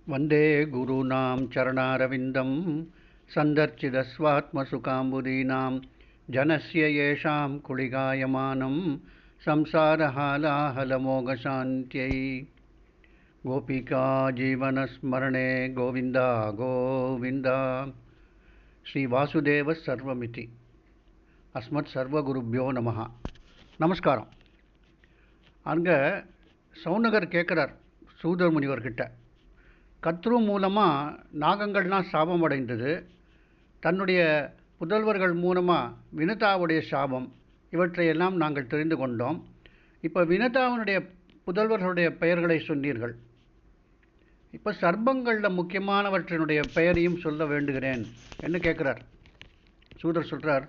वंदे गुरूणां चरणारविन्दं सन्दर्चितस्वात्मसुखाम्बुदीनां जनस्य येषां कुळिगायमानं संसारहालाहलमोघशान्त्यै गोपिका जीवनस्मरणे गोविन्द गोविन्द श्रीवासुदेव सर्वमिति अस्मत् सर्वगुरुभ्यो नमः நமஸ்காரம். அங்கே சௌனகர் கேட்குறார் சூதர் முனிவர்கிட்ட, கத்ரு மூலமாக நாகங்கள்லாம் சாபம் அடைந்தது, தன்னுடைய புதல்வர்கள் மூலமாக வினதாவுடைய சாபம், இவற்றையெல்லாம் நாங்கள் தெரிந்து கொண்டோம். இப்போ வினதாவினுடைய புதல்வர்களுடைய பெயர்களை சொன்னீர்கள், இப்போ சர்ப்பங்களில் முக்கியமானவற்றினுடைய பெயரையும் சொல்ல வேண்டுகிறேன் என்று கேட்குறார். சூதர் சொல்கிறார்,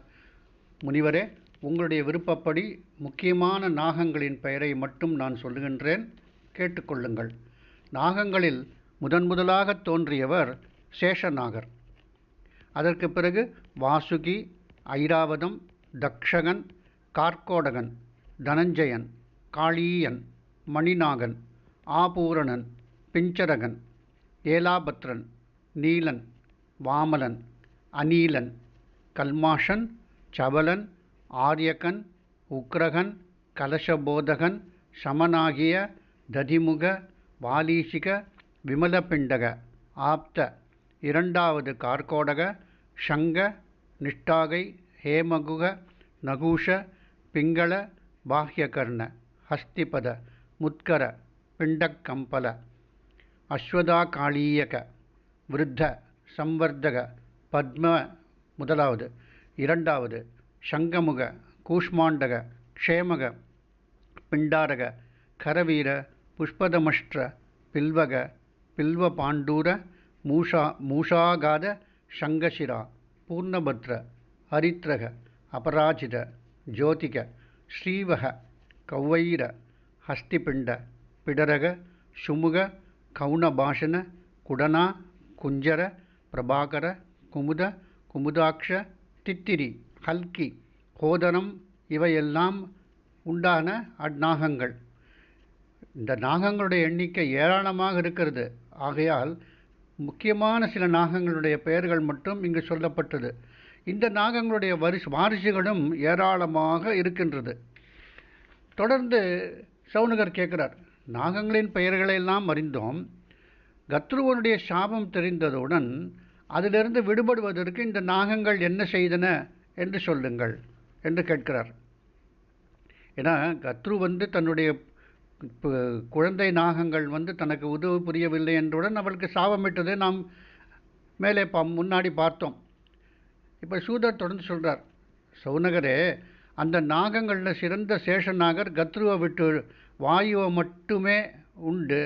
முனிவரே, உங்களுடைய விருப்பப்படி முக்கியமான நாகங்களின் பெயரை மட்டும் நான் சொல்லுகின்றேன், கேட்டுக்கொள்ளுங்கள். நாகங்களில் முதலாக தோன்றியவர் சேஷநாகர். அதற்கு பிறகு வாசுகி, ஐராவதம், தக்ஷகன், கார்கோடகன், தனஞ்சயன், காளீயன், மணிநாகன், ஆபூரணன், பிஞ்சரகன், ஏலாபத்ரன், நீலன், வாமலன், அனீலன், கல்மாஷன், சபலன், ஆரியகன், உக்ரகன், கலசபோதகன், சமனாகிய, ததிமுக, வாலீசிக, விமலபிண்டக, ஆப்த, இரண்டாவது கார்கோடக, ஷங்க, நிஷ்டாகை, ஹேமகுக, நகூஷ, பிங்கள, பாஹ்யகர்ண, ஹஸ்திபத, முத்கர, பிண்டக்கம்பல, அஸ்வதாகாளீயக, விருத்த, சம்வர்தக, பத்ம முதலாவது, இரண்டாவது சங்கமுக, கூஷ்மாண்டக, க்ஷேமக, பிண்டாரக, கரவீர, புஷ்பதமஷ்ட, பில்வக, பில்வபாண்டூர, மூஷாகாத, சங்கசிரா, பூர்ணபத்ர, ஹரித்ரக, அபராஜித, ஜோதிக, ஸ்ரீவக, கௌவைர, ஹஸ்திபிண்ட, பிடரக, சுமுக, கவுனபாஷன, குடனா, குஞ்சர, பிரபாகர, குமுத, குமுதாக்ஷ, தித்திரி, ஹல்கி, கோதனம், இவையெல்லாம் உண்டான அந்நாகங்கள். இந்த நாகங்களுடைய எண்ணிக்கை ஏராளமாக இருக்கிறது. ஆகையால் முக்கியமான சில நாகங்களுடைய பெயர்கள் மட்டும் இங்கு சொல்லப்பட்டது. இந்த நாகங்களுடைய வாரிசுகளும் ஏராளமாக இருக்கின்றது. தொடர்ந்து சௌனகர் கேட்கிறார், நாகங்களின் பெயர்களெல்லாம் அறிந்தோம், கத்ருவனுடைய சாபம் தெரிந்ததுடன் அதிலிருந்து விடுபடுவதற்கு இந்த நாகங்கள் என்ன செய்தன என்று சொல்லுங்கள் என்று கேட்கிறார். ஏன்னா கத்ரு தன்னுடைய குழந்தை நாகங்கள் தனக்கு உதவி புரியவில்லை என்றுடன் அவளுக்கு சாபமிட்டதை நாம் மேலே முன்னாடி பார்த்தோம். இப்போ சூதர் தொடர்ந்து சொல்கிறார், சௌனகரே, அந்த நாகங்களில் சிறந்த சேஷநாகர் கத்ருவை விட்டு வாயுவை மட்டுமே உண்டு,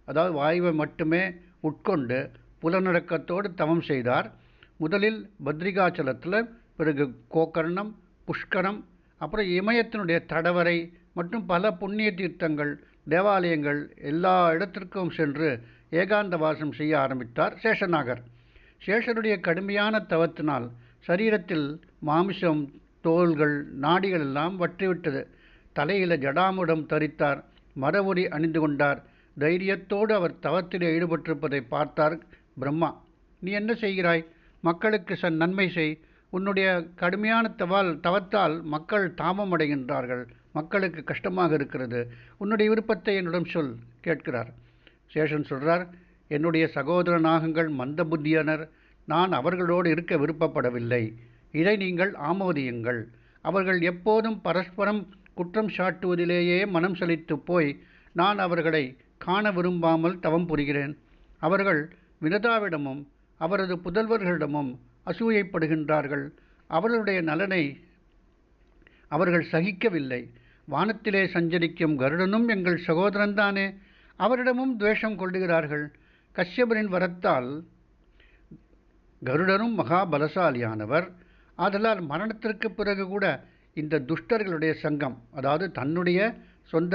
அதாவது வாயுவை மட்டுமே உட்கொண்டு புலநடக்கத்தோடு தவம் செய்தார். முதலில் பத்ரிகாச்சலத்தில், பிறகு கோகர்ணம், புஷ்கரம், அப்புறம் இமயத்தினுடைய தடவரை மற்றும் பல புண்ணிய தீர்த்தங்கள், தேவாலயங்கள் எல்லா இடத்திற்கும் சென்று ஏகாந்த வாசம் செய்ய ஆரம்பித்தார் சேஷநாகர். சேஷருடைய கடுமையான தவத்தினால் சரீரத்தில் மாமிசம், தோள்கள், நாடிகள் எல்லாம் வற்றிவிட்டது. தலையில் ஜடாமுடம் தரித்தார், மரவுரி அணிந்து கொண்டார். தைரியத்தோடு அவர் தவத்திலே ஈடுபட்டிருப்பதை பார்த்தார் பிரம்மா. நீ என்ன செய்கிறாய்? மக்களுக்கு நன்மை செய். உன்னுடைய கடுமையான தவத்தால் மக்கள் தாமம் அடைகின்றார்கள், மக்களுக்கு கஷ்டமாக இருக்கிறது. உன்னுடைய விருப்பத்தை என்னிடம் சொல் கேட்கிறார். சேஷன் சொல்கிறார், என்னுடைய சகோதர நாகங்கள் மந்த புத்தியனர், நான் அவர்களோடு இருக்க விருப்பப்படவில்லை. இதை நீங்கள் ஆமோதியுங்கள். அவர்கள் எப்போதும் பரஸ்பரம் குற்றம் சாட்டுவதிலேயே மனம் செலுத்து போய் நான் அவர்களை காண விரும்பாமல் தவம் புரிகிறேன். அவர்கள் வினதாவிடமும் அவரது புதல்வர்களிடமும் அசூயைப்படுகின்றார்கள். அவர்களுடைய நலனை அவர்கள் சகிக்கவில்லை. வானத்திலே சஞ்சரிக்கும் கருடனும் எங்கள் சகோதரன்தானே, அவரிடமும் துவேஷம் கொள்ளுகிறார்கள். கஷ்யபரின் வரத்தால் கருடனும் மகாபலசாலியானவர். ஆதலால் மரணத்திற்கு பிறகு கூட இந்த துஷ்டர்களுடைய சங்கம், அதாவது தன்னுடைய சொந்த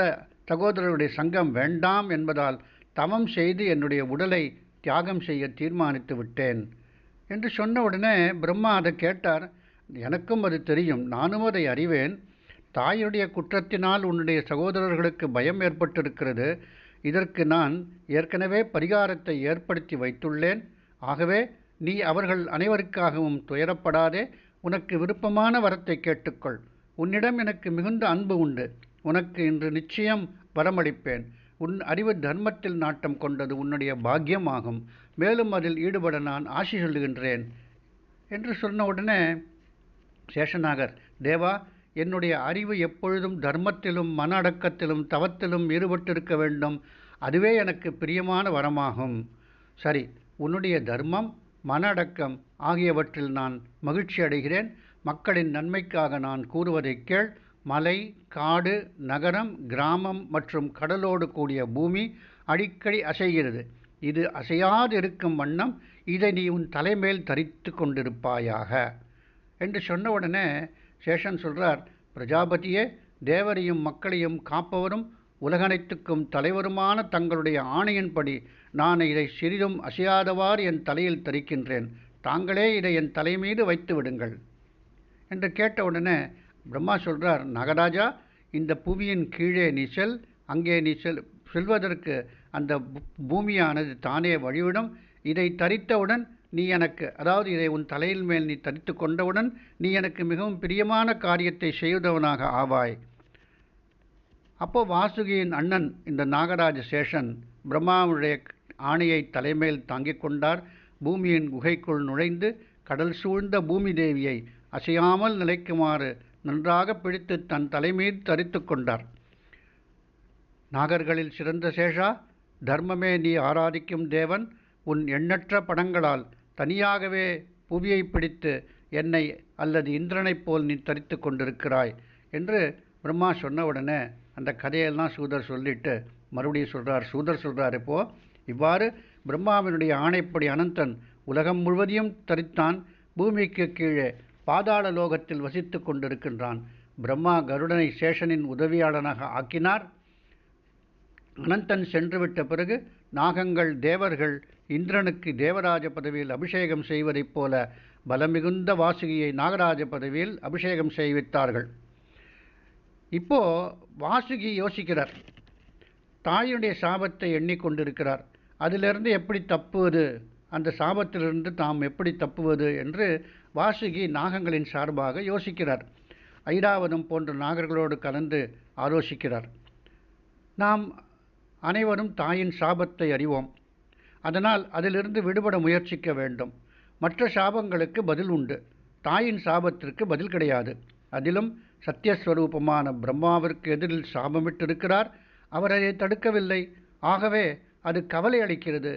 சகோதரருடைய சங்கம் வேண்டாம் என்பதால் தவம் செய்து என்னுடைய உடலை தியாகம் செய்ய தீர்மானித்து விட்டேன் என்று சொன்ன உடனே பிரம்மா அதை கேட்டார். எனக்கும் அது தெரியும், நானும் அதை அறிவேன். தாயுடைய குற்றத்தினால் உன்னுடைய சகோதரர்களுக்கு பயம் ஏற்பட்டிருக்கிறது. இதற்கு நான் ஏற்கனவே பரிகாரத்தை ஏற்படுத்தி வைத்துள்ளேன். ஆகவே நீ அவர்கள் அனைவருக்காகவும் துயரப்படாதே. உனக்கு விருப்பமான வரத்தை கேட்டுக்கொள். உன்னிடம் எனக்கு மிகுந்த அன்பு உண்டு. உனக்கு இன்று நிச்சயம் வரமளிப்பேன். உன் அறிவு தர்மத்தில் நாட்டம் கொண்டது உன்னுடைய பாக்கியமாகும். மேலும் அதில் ஈடுபட நான் ஆசி சொல்லுகின்றேன் என்று சொன்ன உடனே சேஷநாகர், தேவா, என்னுடைய அறிவு எப்பொழுதும் தர்மத்திலும் மன அடக்கத்திலும் தவத்திலும் ஈடுபட்டிருக்க வேண்டும். அதுவே எனக்கு பிரியமான வரமாகும். சரி, உன்னுடைய தர்மம் மன அடக்கம் ஆகியவற்றில் நான் மகிழ்ச்சி அடைகிறேன். மக்களின் நன்மைக்காக நான் கூறுவதை கேள். மலை, காடு, நகரம், கிராமம் மற்றும் கடலோடு கூடிய பூமி அடிக்கடி அசைகிறது. இது அசையாது இருக்கும் வண்ணம் இதை நீ உன் தலைமேல் தரித்து கொண்டிருப்பாயாக என்று சொன்ன உடனே சேஷன் சொல்கிறார், பிரஜாபதியே, தேவரையும் மக்களையும் காப்பவரும் உலகனைத்துக்கும் தலைவருமான தங்களுடைய ஆணையின்படி நான் இதை சிறிதும் அசையாதவாறு என் தலையில் தரிக்கின்றேன். தாங்களே இதை என் தலை மீது வைத்து விடுங்கள் என்று கேட்டவுடனே பிரம்மா சொல்கிறார், நாகராஜா, இந்த புவியின் கீழே நீ செல். அங்கே நீ செல்வதற்கு அந்த பூமியானது தானே வழிவிடும். இதை தரித்தவுடன் நீ எனக்கு, அதாவது இதை உன் தலையில் மேல் நீ தரித்து கொண்டவுடன் நீ எனக்கு மிகவும் பிரியமான காரியத்தை செய்தவனாக ஆவாய். அப்போ வாசுகியின் அண்ணன் இந்த நாகராஜ சேஷன் பிரம்மாவுடைய ஆணையை தலைமேல் தாங்கிக் கொண்டார். பூமியின் குகைக்குள் நுழைந்து கடல் சூழ்ந்த பூமி தேவியை அசையாமல் நிலைக்குமாறு நன்றாக பிடித்து தன் தலைமீது தரித்து கொண்டார். நாகர்களில் சிறந்த சேஷா, தர்மமே நீ ஆராதிக்கும் தேவன். உன் எண்ணற்ற படங்களால் தனியாகவே புவியை பிடித்து என்னை அல்லது இந்திரனைப் போல் நீ தரித்து கொண்டிருக்கிறாய் என்று பிரம்மா சொன்ன உடனே அந்த கதையெல்லாம் சூதர் சொல்லிட்டு மறுபடியும் சொல்கிறார். சூதர் சொல்கிறார், இப்போது இவ்வாறு பிரம்மாவினுடைய ஆணைப்படி அனந்தன் உலகம் முழுவதையும் தரித்தான். பூமிக்கு கீழே பாதாள லோகத்தில் வசித்து கொண்டிருக்கின்றான். பிரம்மா கருடனை சேஷனின் உதவியாளனாக ஆக்கினார். அனந்தன் சென்றுவிட்ட பிறகு நாகங்கள் தேவர்கள் இந்திரனுக்கு தேவராஜ பதவியில் அபிஷேகம் செய்வதைப் போல பலமிகுந்த வாசுகியை நாகராஜ பதவியில் அபிஷேகம் செய்வித்தார்கள். இப்போ வாசுகி யோசிக்கிறார், தாயினுடைய சாபத்தை எண்ணிக்கொண்டிருக்கிறார். அதிலிருந்து எப்படி தப்புவது, அந்த சாபத்திலிருந்து தாம் எப்படி தப்புவது என்று வாசுகி நாகங்களின் சார்பாக யோசிக்கிறார். ஐராவதம் போன்ற நாகர்களோடு கலந்து ஆலோசிக்கிறார். நாம் அனைவரும் தாயின் சாபத்தை அறிவோம். அதனால் அதிலிருந்து விடுபட முயற்சிக்க வேண்டும். மற்ற சாபங்களுக்கு பதில் உண்டு, தாயின் சாபத்திற்கு பதில் கிடையாது. அதிலும் சத்தியஸ்வரூபமான பிரம்மாவிற்கு எதிரில் சாபமிட்டிருக்கிறார். அவர் அதை தடுக்கவில்லை. ஆகவே அது கவலை அளிக்கிறது.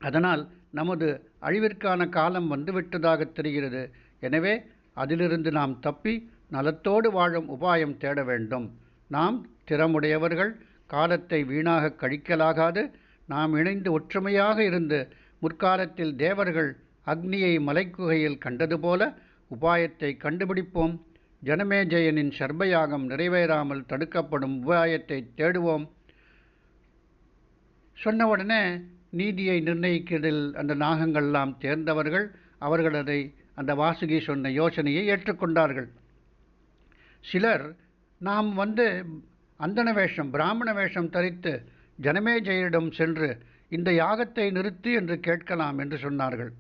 அதனால் நமது அழிவிற்கான காலம் வந்துவிட்டதாக தெரிகிறது. எனவே அதிலிருந்து நாம் தப்பி நலத்தோடு வாழும் உபாயம் தேட வேண்டும். நாம் திறமுடையவர்கள், காலத்தை வீணாக கழிக்கலாகாது. நாம் இணைந்து ஒற்றுமையாக இருந்து முற்காலத்தில் தேவர்கள் அக்னியை மலைக்குகையில் கண்டது போல உபாயத்தை கண்டுபிடிப்போம். ஜனமேஜயனின் சர்பயாகம் நிறைவேறாமல் தடுக்கப்படும் உபாயத்தை தேடுவோம். சொன்ன உடனே நீதியை நிர்ணயிக்கிறதில் அந்த நாகங்கள்லாம் தேர்ந்தவர்கள். அவர்கள் அதை அந்த வாசுகி சொன்ன யோசனையை ஏற்றுக்கொண்டார்கள். சிலர் நாம் அந்தன வேஷம், பிராமண வேஷம் தரித்து ஜனமேஜயரிடம் சென்று இந்த யாகத்தை நிறுத்து என்று கேட்கலாம் என்று சொன்னார்கள்.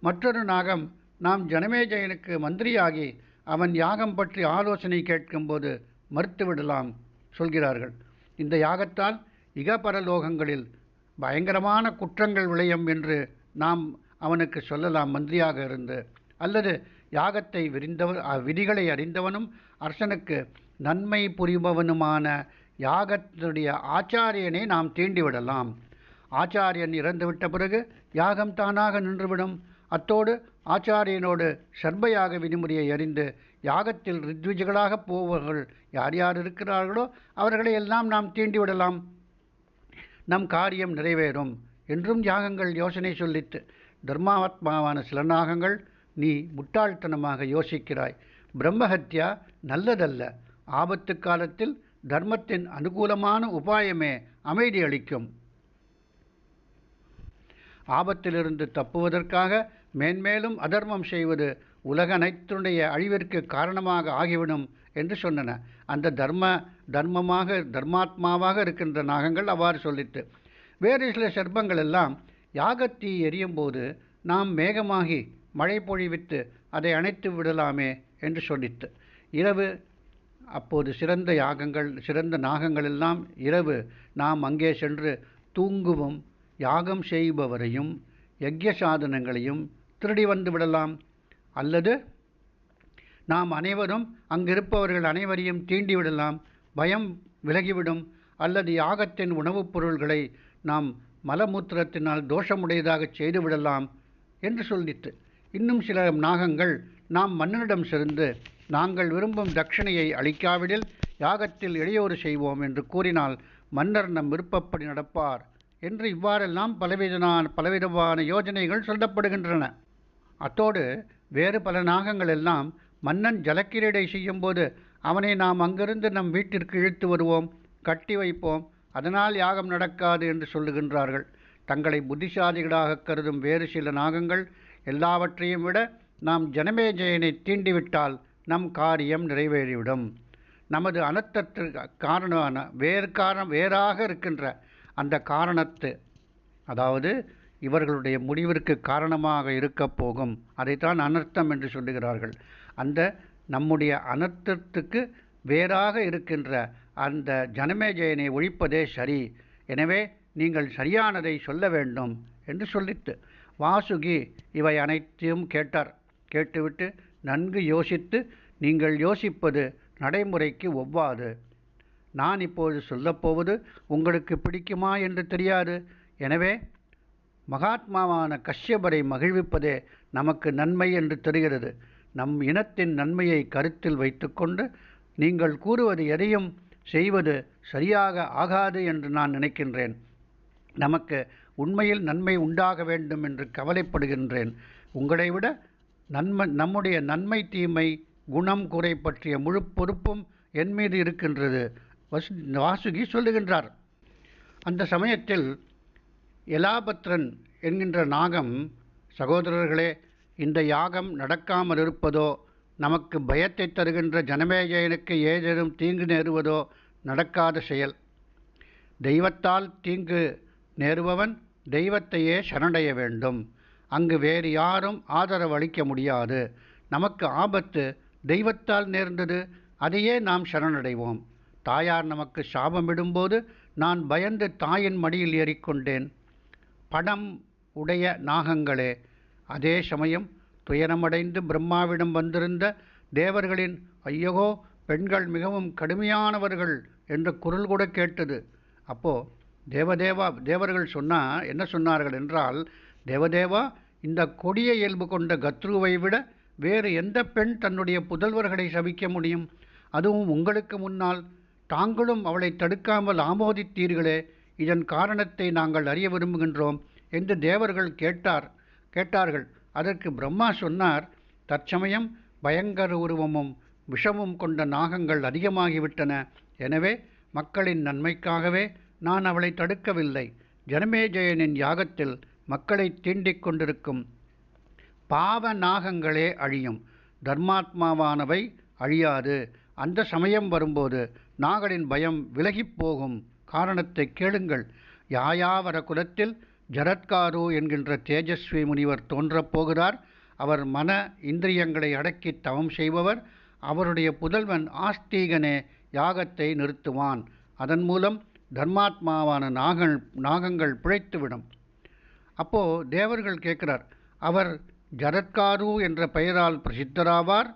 மற்றொரு நாகம், நாம் ஜனமேஜயனுக்கு மந்திரியாகி அவன் யாகம் பற்றி ஆலோசனை கேட்கும்போது மறுத்துவிடலாம் சொல்கிறார்கள். இந்த யாகத்தால் இகபரலோகங்களில் பயங்கரமான குற்றங்கள் விளையும் என்று நாம் அவனுக்கு சொல்லலாம் மந்திரியாக இருந்து. அல்லது யாகத்தை விதிகளை அறிந்தவனும் அரசனுக்கு நன்மை புரிபவனுமான யாகத்தினுடைய ஆச்சாரியனை நாம் தீண்டிவிடலாம். ஆச்சாரியன் இறந்துவிட்ட பிறகு யாகம் தானாக நின்றுவிடும். அத்தோடு ஆச்சாரியனோடு சர்பயாக விதிமுறையை அறிந்து யாகத்தில் ரித்விஜர்களாக போவர்கள் யார் யார் இருக்கிறார்களோ அவர்களை எல்லாம் நாம் தீண்டிவிடலாம். நம் காரியம் நிறைவேறும் என்றும் யாகங்கள் யோசனை சொல்லித்து. தர்மாத்மாவான சில நாகங்கள், நீ முட்டாள்தனமாக யோசிக்கிறாய். பிரம்மஹத்யா நல்லதல்ல. ஆபத்து காலத்தில் தர்மத்தின் அனுகூலமான உபாயமே அமைதி அளிக்கும். ஆபத்திலிருந்து தப்புவதற்காக மேன்மேலும் அதர்மம் செய்வது உலக அனைத்துடைய அழிவிற்கு காரணமாக ஆகிவிடும் என்று சொன்னன. அந்த தர்மாத்மாவாக இருக்கின்ற நாகங்கள் அவ்வாறு சொல்லிட்டு, வேறு சில சர்ப்பங்கள் எல்லாம் யாகத்தீ எரியும் போது நாம் மேகமாகி மழை பொழிவித்து அதை அணைத்து விடலாமே என்று சொல்லித்து. இரவு அப்போது சிறந்த நாகங்கள் எல்லாம் இரவு நாம் அங்கே சென்று தூங்குவோம், யாகம் செய்பவரையும் யக்ஞ சாதனங்களையும் திருடி வந்து விடலாம், அல்லது நாம் அனைவரும் அங்கிருப்பவர்கள் அனைவரையும் தீண்டி விடலாம், பயம் விலகிவிடும், அல்லது யாகத்தின் உணவுப் பொருள்களை நாம் மலமூத்திரத்தினால் தோஷமுடையதாக செய்துவிடலாம் என்று சொல்லித்து. இன்னும் சில நாகங்கள் நாம் மன்னனிடம் சென்று நாங்கள் விரும்பும் தட்சிணையை அளிக்காவிடில் யாகத்தில் இடையூறு செய்வோம் என்று கூறினால் மன்னர் நம் விருப்பப்படி நடப்பார் என்று இவ்வாறெல்லாம் பலவிதமான யோஜனைகள் சொல்லப்படுகின்றன. அத்தோடு வேறு பல நாகங்கள் எல்லாம் மன்னன் ஜலக்கிரீடை செய்யும்போது அவனை நாம் அங்கிருந்து நம் வீட்டிற்கு இழுத்து வருவோம், கட்டி வைப்போம், அதனால் யாகம் நடக்காது என்று சொல்லுகின்றார்கள். தங்களை புத்திசாலிகளாக கருதும் வேறு சில நாகங்கள் எல்லாவற்றையும் விட நாம் ஜனமேஜயனை தீண்டிவிட்டால் நம் காரியம் நிறைவேறிவிடும், நமது அனர்த்தத்திற்கு காரணமான வேறாக இருக்கின்ற அந்த காரணத்து, அதாவது இவர்களுடைய முடிவிற்கு காரணமாக இருக்கப் போகும், அதைத்தான் அனர்த்தம் என்று சொல்லுகிறார்கள். அந்த நம்முடைய அனர்த்தத்துக்கு வேறாக இருக்கின்ற அந்த ஜனமேஜயனை ஒழிப்பதே சரி, எனவே நீங்கள் சரியானதை சொல்ல வேண்டும் என்று சொல்லித்து. வாசுகி இவை அனைத்தையும் கேட்டார். கேட்டுவிட்டு நன்கு யோசித்து, நீங்கள் யோசிப்பது நடைமுறைக்கு ஒவ்வாது, நான் இப்போது சொல்லப்போவது உங்களுக்கு பிடிக்குமா என்று தெரியாது, எனவே மகாத்மாவான கஷ்யபரை மகிழ்விப்பதே நமக்கு நன்மை என்று தெரிகிறது. நம் இனத்தின் நன்மையை கருத்தில் வைத்துக்கொண்டு நீங்கள் கூறுவது எதையும் செய்வது சரியாக ஆகாது என்று நான் நினைக்கின்றேன். நமக்கு உண்மையில் நன்மை உண்டாக வேண்டும் என்று கவலைப்படுகின்றேன். உங்களை விட நம்முடைய நன்மை தீமை குணம் குறை பற்றிய முழு பொறுப்பும் என் மீது இருக்கின்றது வாசுகி சொல்லுகின்றார். அந்த சமயத்தில் எலாபத்ரன் என்கின்ற நாகம், சகோதரர்களே, இந்த யாகம் நடக்காமல் இருப்பதோ, நமக்கு பயத்தை தருகின்ற ஜனமேஜயனுக்கு ஏதேனும் தீங்கு நேருவதோ நடக்காத செயல். தெய்வத்தால் தீங்கு நேருபவன் தெய்வத்தையே சரணடைய வேண்டும், அங்கு வேறு யாரும் ஆதரவு அளிக்க முடியாது. நமக்கு ஆபத்து தெய்வத்தால் நேர்ந்தது, அதையே நாம் சரணடைவோம். தாயார் நமக்கு சாபமிடும்போது நான் பயந்து தாயின் மடியில் ஏறிக்கொண்டேன். படம் உடைய நாகங்களே, அதே சமயம் துயரமடைந்து பிரம்மாவிடம் வந்திருந்த தேவர்களின் ஐயகோ பெண்கள் மிகவும் கடுமையானவர்கள் என்ற குரல் கூட கேட்டது. அப்போது தேவர்கள் என்ன சொன்னார்கள் என்றால், தேவதேவா, இந்த கொடிய இயல்பு கொண்ட கத்ருவை விட வேறு எந்த பெண் தன்னுடைய புதல்வர்களை சபிக்க முடியும்? அதுவும் உங்களுக்கு முன்னால். தாங்களும் அவளை தடுக்காமல் ஆமோதித்தீர்களே, இதன் காரணத்தை நாங்கள் அறிய விரும்புகின்றோம் என்று தேவர்கள் கேட்டார்கள். அதற்கு பிரம்மா சொன்னார், தற்சமயம் பயங்கர உருவமும் விஷமும் கொண்ட நாகங்கள் அதிகமாகிவிட்டன, எனவே மக்களின் நன்மைக்காகவே நான் அவளை தடுக்கவில்லை. ஜனமேஜயனின் யாகத்தில் மக்களை தீண்டிக் கொண்டிருக்கும் பாவ நாகங்களே அழியும், தர்மாத்மாவானவை அழியாது. அந்த சமயம் வரும்போது நாகளின் பயம் விலகிப் போகும். காரணத்தை கேளுங்கள். யாயாவர குலத்தில் ஜரத்காரு என்கின்ற தேஜஸ்வி முனிவர் தோன்றப் போகிறார். அவர் மன இந்திரியங்களை அடக்கி தவம் செய்பவர். அவருடைய புதல்வன் ஆஸ்தீகனே யாகத்தை நிறுத்துவான். அதன் மூலம் தர்மாத்மாவான நாகங்கள் பிழைத்துவிடும். அப்போது தேவர்கள் கேட்கிறார், அவர் ஜரத்காரு என்ற பெயரால் பிரசித்தராவார்.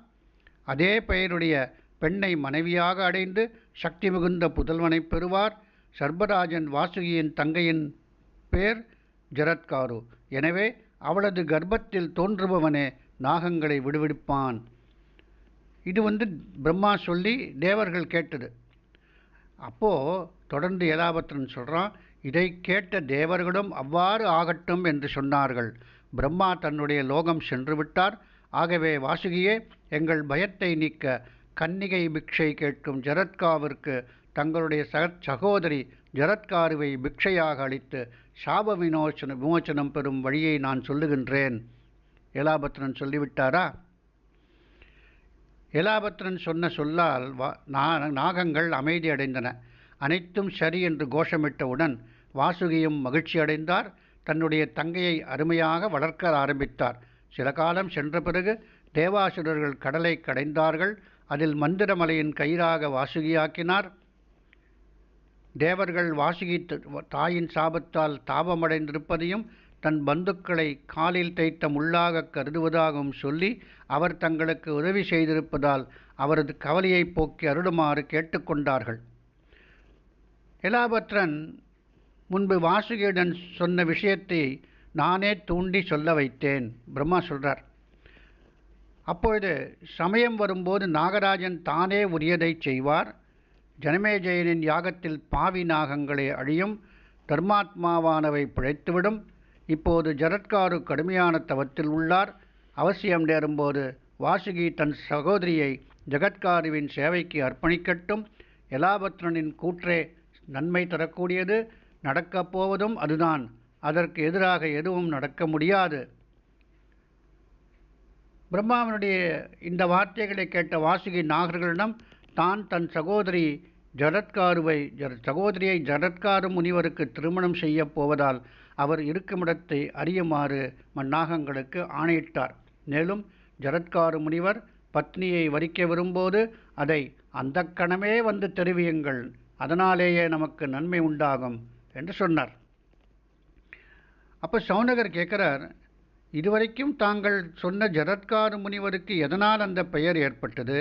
அதே பெயருடைய பெண்ணை மனைவியாக அடைந்து சக்தி மிகுந்த புதல்வனை பெறுவார். சர்பராஜன் வாசுகியின் தங்கையின் பேர் ஜரத்காரு. எனவே அவளது கர்ப்பத்தில் தோன்றுபவனே நாகங்களை விடுவிப்பான். இது பிரம்மா சொல்லி தேவர்கள் கேட்டது. அப்போது தொடர்ந்து எலாபத்ரன் சொல்கிறான், இதை கேட்ட தேவர்களும் அவ்வாறு ஆகட்டும் என்று சொன்னார்கள். பிரம்மா தன்னுடைய லோகம் சென்று விட்டார். ஆகவே வாசுகியே, எங்கள் பயத்தை நீக்க கன்னிகை பிக்ஷை கேட்கும் ஜரத்காவிற்கு தங்களுடைய சகோதரி ஜரத்காருவை பிக்ஷையாக அளித்து சாப விமோச்சனம் பெறும் வழியை நான் சொல்லுகின்றேன். எலாபத்ரன் சொல்லிவிட்டாரா? எலாபத்ரன் சொன்ன சொல்லால் நாகங்கள் அமைதியடைந்தன. அனைத்தும் சரி என்று கோஷமிட்டவுடன் வாசுகியும் மகிழ்ச்சி அடைந்தார். தன்னுடைய தங்கையை அருமையாக வளர்க்க ஆரம்பித்தார். சில காலம் சென்ற பிறகு தேவாசுரர்கள் கடலை கடைந்தார்கள். அதில் மந்திரமலையின் கயிறாக வாசுகியாக்கினார். தேவர்கள் வாசுகி தாயின் சாபத்தால் தாபமடைந்திருப்பதையும் தன் பந்துக்களை காலில் தைத்த முள்ளாக கருதுவதாகவும் சொல்லி அவர் தங்களுக்கு உதவி செய்திருப்பதால் அவரது கவலையை போக்கி அருளுமாறு கேட்டுக்கொண்டார்கள். எலாபத்ரன் முன்பு வாசுகியுடன் சொன்ன விஷயத்தை நானே தூண்டி சொல்ல வைத்தேன். பிரம்மா சொல்றார். அப்பொழுது சமயம் வரும்போது நாகராஜன் தானே உரியதை செய்வார். ஜனமேஜயனின் யாகத்தில் பாவி நாகங்களே அழியும், தர்மாத்மாவானவை பிழைத்துவிடும். இப்போது ஜரத்காரு கடுமையான தவத்தில் உள்ளார். அவசியம் நேரும்போது வாசுகி தன் சகோதரியை ஜகத்காருவின் சேவைக்கு அர்ப்பணிக்கட்டும். எலாபத்ரனின் கூற்றே நன்மை தரக்கூடியது. நடக்கப் போவதும் அதுதான். அதற்கு எதிராக எதுவும் நடக்க முடியாது. பிரம்மாவனுடைய இந்த வார்த்தைகளை கேட்ட வாசுகி நாகர்களிடம் தான் தன் சகோதரியை ஜரத்காரு முனிவருக்கு திருமணம் செய்யப் போவதால் அவர் இருக்குமிடத்தை அறியுமாறு மன்னாகங்களுக்கு ஆணையிட்டார். மேலும் ஜரத்காரு முனிவர் பத்னியை வரிக்க விரும்போது அதை அந்த கணமே வந்து தெரிவியுங்கள், அதனாலேயே நமக்கு நன்மை உண்டாகும் என்று சொன்னார். அப்போ சௌனகர் கேட்குறார், இதுவரைக்கும் தாங்கள் சொன்ன ஜரத்காரு முனிவருக்கு எதனால் அந்த பெயர் ஏற்பட்டது?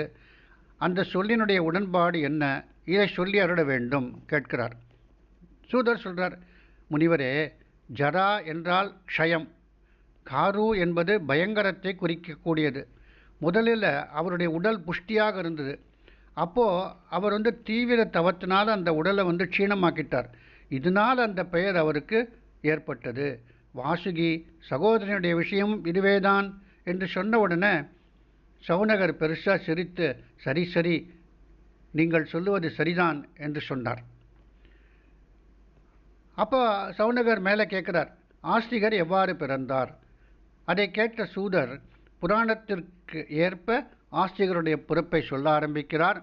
அந்த சொல்லினுடைய உடன்பாடு என்ன? இதை சொல்லி அருள வேண்டும் கேட்கிறார். சூதர் சொல்கிறார், முனிவரே, ஜரா என்றால் க்ஷயம், காரு என்பது பயங்கரத்தை குறிக்கக்கூடியது. முதலில் அவருடைய உடல் புஷ்டியாக இருந்தது. அப்போது அவர் தீவிர தவத்தினால் அந்த உடலை க்ஷீணமாக்கிட்டார். இதனால் அந்த பெயர் அவருக்கு ஏற்பட்டது. வாசுகி சகோதரனுடைய விஷயம் இதுவேதான் என்று சொன்ன உடனே சௌனகர் பெருசாக சிரித்து, சரி சரி, நீங்கள் சொல்லுவது சரிதான் என்று சொன்னார். அப்போ சௌனகர் மேலே கேட்கிறார், ஆஸ்திகர் எவ்வாறு பிறந்தார்? அதை கேட்ட சூதர் புராணத்திற்கு ஏற்ப ஆஸ்திகருடைய பிறப்பை சொல்ல ஆரம்பிக்கிறார்.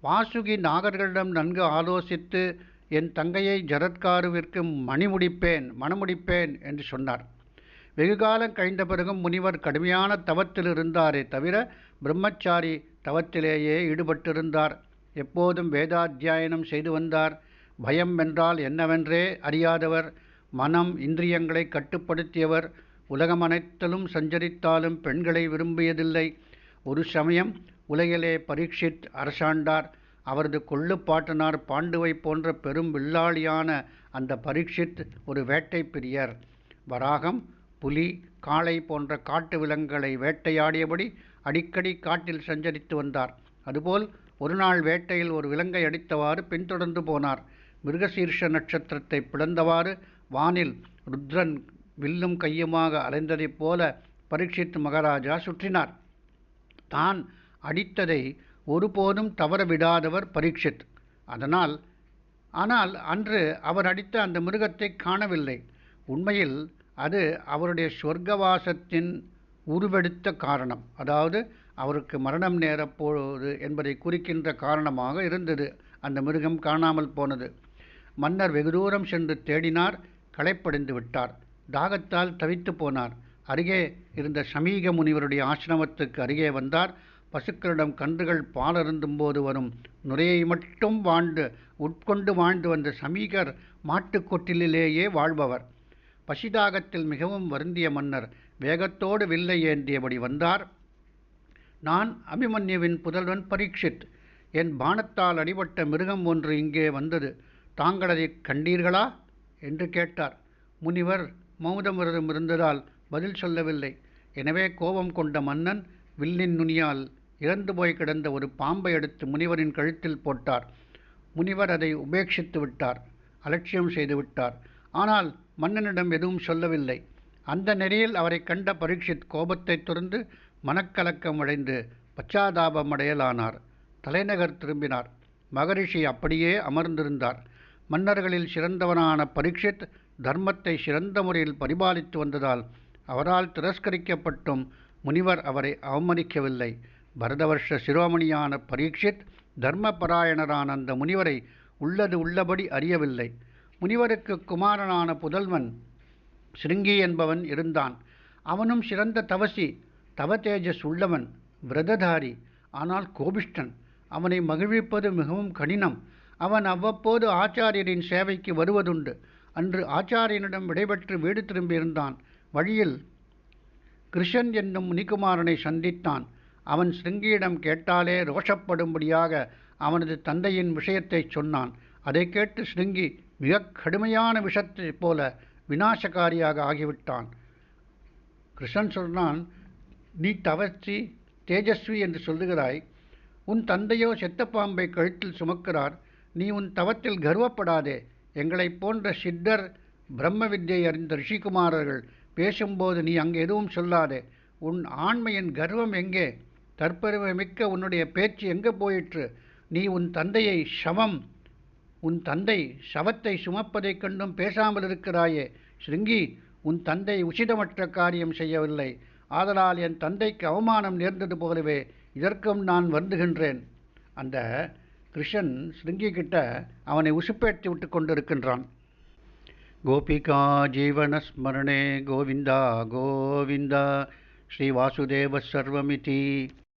வாசுகி நாகர்களிடம் நன்கு ஆலோசித்து என் தங்கையை ஜரத்காருவிற்கு மணமுடிப்பேன் என்று சொன்னார். வெகுகாலம் கழிந்த பிறகும் முனிவர் கடுமையான தவத்தில் இருந்தாரே தவிர பிரம்மச்சாரி தவத்திலேயே ஈடுபட்டிருந்தார். எப்போதும் வேதாத்தியாயனம் செய்து வந்தார். பயம் என்றால் என்னவென்றே அறியாதவர், மனம் இந்திரியங்களை கட்டுப்படுத்தியவர். உலகம் அனைத்திலும் சஞ்சரித்தாலும் பெண்களை விரும்பியதில்லை. ஒரு சமயம் உலகிலே பரீட்சித் அரசாண்டார். அவரது கொள்ளுப்பாட்டனார் பாண்டுவை போன்ற பெரும் வில்லாளியான அந்த பரீட்சித் ஒரு வேட்டை பிரியர். வராகம், புலி, காளை போன்ற காட்டு விலங்குகளை வேட்டையாடியபடி அடிக்கடி காட்டில் சஞ்சரித்து வந்தார். அதுபோல் ஒரு நாள் வேட்டையில் ஒரு விலங்கை அடித்தவாறு பின்தொடர்ந்து போனார். மிருகசீர்ஷ நட்சத்திரத்தை பிளந்தவாறு வானில் ருத்ரன் வில்லும் கையுமாக அலைந்ததைப் போல பரீட்சித் மகாராஜா சுற்றினார். தான் அடித்ததை ஒருபோதும் தவற விடாதவர் பரீட்சித். ஆனால் அன்று அவர் அடித்த அந்த மிருகத்தை காணவில்லை. உண்மையில் அது அவருடைய சொர்க்கவாசத்தின் உருவெடுத்த காரணம், அதாவது அவருக்கு மரணம் நேரப்போது என்பதை குறிக்கின்ற காரணமாக இருந்தது. அந்த மிருகம் காணாமல் போனது. மன்னர் வெகு தூரம் சென்று தேடினார். களைப்படைந்து விட்டார். தாகத்தால் தவித்து போனார். அருகே இருந்த சமீக முனிவருடைய ஆசிரமத்துக்கு அருகே வந்தார். பசுக்களிடம் கன்றுகள் பாலருந்தும் போது வரும் நுரையை மட்டும் உட்கொண்டு வாழ்ந்து வந்த சமீகர் மாட்டுக்கொட்டிலேயே வாழ்பவர். பசிதாகத்தில் மிகவும் வருந்திய மன்னர் வேகத்தோடு வில்லை ஏந்தியபடி வந்தார். நான் அபிமன்யுவின் புதல்வன் பரீட்சித். என் பானத்தால் அடிபட்ட மிருகம் ஒன்று இங்கே வந்தது. தாங்கள் அதை கண்டீர்களா என்று கேட்டார். முனிவர் மௌனமிரம் இருந்ததால் பதில் சொல்லவில்லை. எனவே கோபம் கொண்ட மன்னன் வில்லின் நுனியால் இறந்து போய் கிடந்த ஒரு பாம்பை எடுத்து முனிவரின் கழுத்தில் போட்டார். முனிவர் அதை உபேட்சித்து விட்டார், அலட்சியம் செய்து விட்டார். ஆனால் மன்னனிடம் எதுவும் சொல்லவில்லை. அந்த நெறியில் அவரை கண்ட பரீட்சித் கோபத்தை துறந்து மனக்கலக்கம் அடைந்து பச்சாதாபம் அடையலானார். தலைநகர் திரும்பினார். மகரிஷி அப்படியே அமர்ந்திருந்தார். மன்னர்களில் சிறந்தவனான பரீட்சித் தர்மத்தை சிறந்த முறையில் பரிபாலித்து வந்ததால் அவரால் திரஸ்கரிக்கப்பட்டும் முனிவர் அவரை அவமதிக்கவில்லை. பரதவர்ஷ சிரோமணியான பரீட்சித் தர்மபராயணரான அந்த முனிவரை உள்ளது உள்ளபடி அறியவில்லை. முனிவருக்கு குமாரனான புதல்வன் சிருங்கி என்பவன் இருந்தான். அவனும் சிறந்த தவசி, தவதேஜஸ் உள்ளவன், விரததாரி, ஆனால் கோபிஷ்டன். அவனை மகிழ்விப்பது மிகவும் கடினம். அவன் அவ்வப்போது ஆச்சாரியரின் சேவைக்கு வருவதுண்டு. அன்று ஆச்சாரியனிடம் விடைபெற்று வீடு திரும்பியிருந்தான். வழியில் கிருஷன் என்னும் முனிகுமாரனை சந்தித்தான். அவன் சிருங்கியிடம் கேட்டாலே ரோஷப்படும்படியாக அவனது தந்தையின் விஷயத்தை சொன்னான். அதை கேட்டு சிருங்கி மிக கடுமையான விஷத்தைப் போல விநாசகாரியாக ஆகிவிட்டான். கிருஷ்ணன் சொன்னான், நீ தவசி தேஜஸ்வி என்று சொல்லுகிறாய். உன் தந்தையோ செத்த பாம்பை கழுத்தில் சுமக்கிறார். நீ உன் தவத்தில் கர்வப்படாதே. எங்களைப் போன்ற சித்தர், பிரம்ம வித்யை அறிந்த ரிஷிகுமாரர்கள் பேசும்போது நீ அங்கே எதுவும் சொல்லாதே. உன் ஆண்மையின் கர்வம் எங்கே? தற்பெருமைமிக்க உன்னுடைய பேச்சு எங்கே போயிற்று? நீ உன் தந்தை சவத்தை சுமப்பதைக் கண்டும் பேசாமல் இருக்கிறாயே. சிருங்கி, உன் தந்தை உசிதமற்ற காரியம் செய்யவில்லை. ஆதலால் என் தந்தைக்கு அவமானம் நேர்ந்தது போலவே இதற்கும் நான் வருந்துகின்றேன். அந்த கிருஷ்ணன் சிருங்கி கிட்ட அவனை உசுப்பேற்றி விட்டு கொண்டிருக்கின்றான். கோபிகா ஜீவனஸ்மரணே கோவிந்தா கோவிந்தா ஸ்ரீ வாசுதேவ சர்வமிதி.